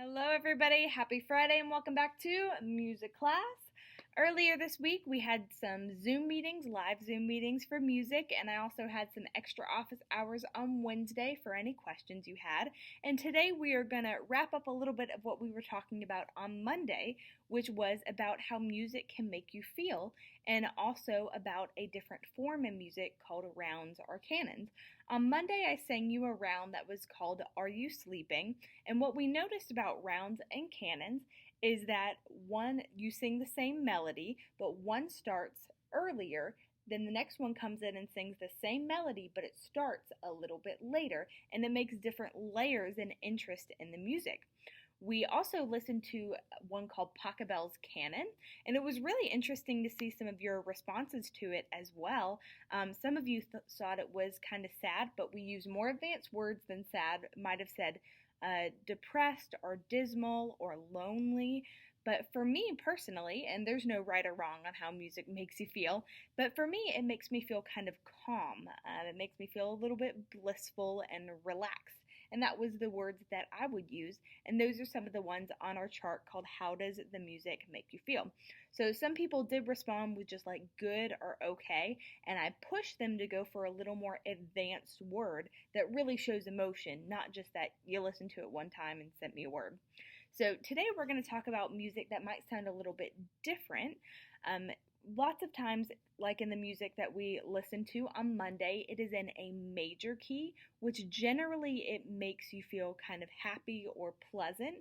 Hello, everybody. Happy Friday and welcome back to music class. Earlier this week, we had some Zoom meetings, live Zoom meetings for music, and I also had some extra office hours on Wednesday for any questions you had. And today we are going to wrap up a little bit of what we were talking about on Monday, which was about how music can make you feel, and also about a different form in music called rounds or canons. On Monday, I sang you a round that was called Are You Sleeping? And what we noticed about rounds and canons is that one, you sing the same melody, but one starts earlier, then the next one comes in and sings the same melody, but it starts a little bit later, and it makes different layers and interest in the music. We also listened to one called Pachelbel's Canon, and it was really interesting to see some of your responses to it as well. Some of you thought it was kind of sad, but we used more advanced words than sad. Might have said depressed or dismal or lonely. But for me personally, and there's no right or wrong on how music makes you feel, but for me it makes me feel kind of calm. It makes me feel a little bit blissful and relaxed. And that was the words that I would use. And those are some of the ones on our chart called How Does the Music Make You Feel? So some people did respond with just like good or okay. And I pushed them to go for a little more advanced word that really shows emotion, not just that you listened to it one time and sent me a word. So today we're going to talk about music that might sound a little bit different. Lots of times, like in the music that we listen to on Monday, it is in a major key, which generally it makes you feel kind of happy or pleasant.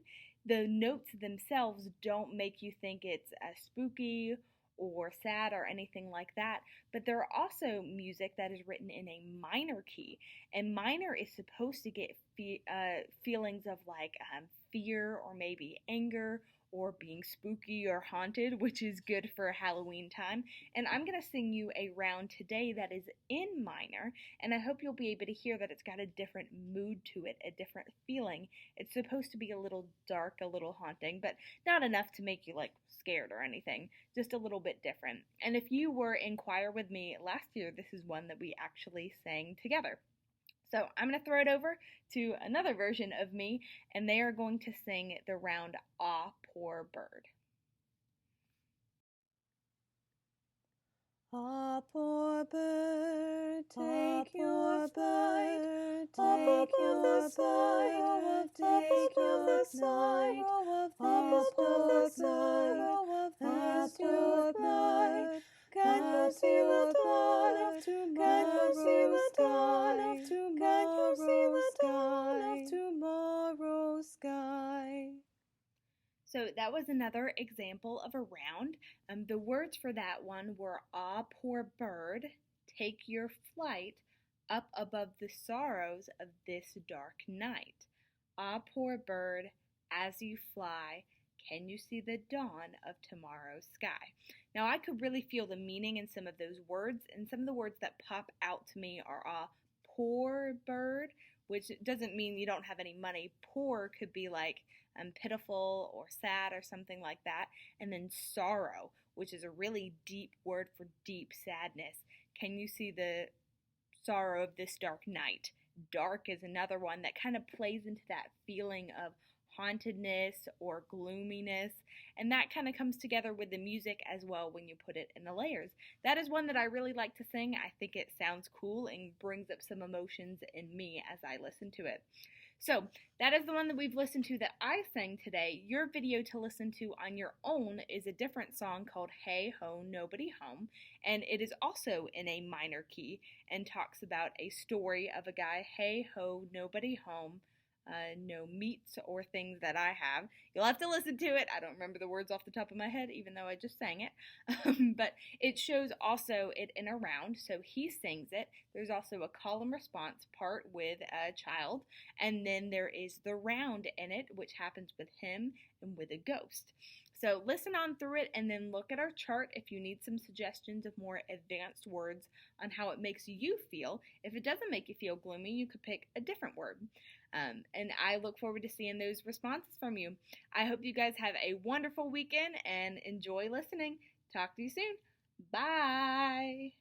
The notes themselves don't make you think it's spooky or sad or anything like that, but there are also music that is written in a minor key, and minor is supposed to get feelings of like fear or maybe anger or being spooky or haunted, which is good for Halloween time. And I'm going to sing you a round today that is in minor, and I hope you'll be able to hear that it's got a different mood to it, a different feeling. It's supposed to be a little dark, a little haunting, but not enough to make you like scared or anything, just a little bit different. And if you were in choir with me last year, this is one that we actually sang together. So I'm going to throw it over to another version of me, and they are going to sing the round Ah, Poor Bird. Ah, poor bird, take your flight up above the sorrow of day, dark night, this dark night, this dark night. Can you see the dawn of tomorrow's sky? Can you see the dawn of tomorrow's sky? So that was another example of a round. The words for that one were Ah, poor bird, take your flight up above the sorrows of this dark night. Ah, poor bird, as you fly, can you see the dawn of tomorrow's sky? Now I could really feel the meaning in some of those words, and some of the words that pop out to me are ah, poor bird, which doesn't mean you don't have any money. Poor could be like pitiful or sad or something like that. And then sorrow, which is a really deep word for deep sadness. Can you see the sorrow of this dark night? Dark is another one that kind of plays into that feeling of hauntedness or gloominess, and that kind of comes together with the music as well when you put it in the layers. That is one that I really like to sing. I think it sounds cool and brings up some emotions in me as I listen to it. So that is the one that we've listened to that I sang today. Your video to listen to on your own is a different song called Hey Ho Nobody Home, and it is also in a minor key and talks about a story of a guy, hey ho, nobody home, no meats or things that I have. You'll have to listen to it. I don't remember the words off the top of my head, even though I just sang it. But it shows also it in a round, so he sings it. There's also a call and response part with a child, and then there is the round in it, which happens with him and with a ghost. So listen on through it and then look at our chart if you need some suggestions of more advanced words on how it makes you feel. If it doesn't make you feel gloomy, you could pick a different word. And I look forward to seeing those responses from you. I hope you guys have a wonderful weekend and enjoy listening. Talk to you soon. Bye.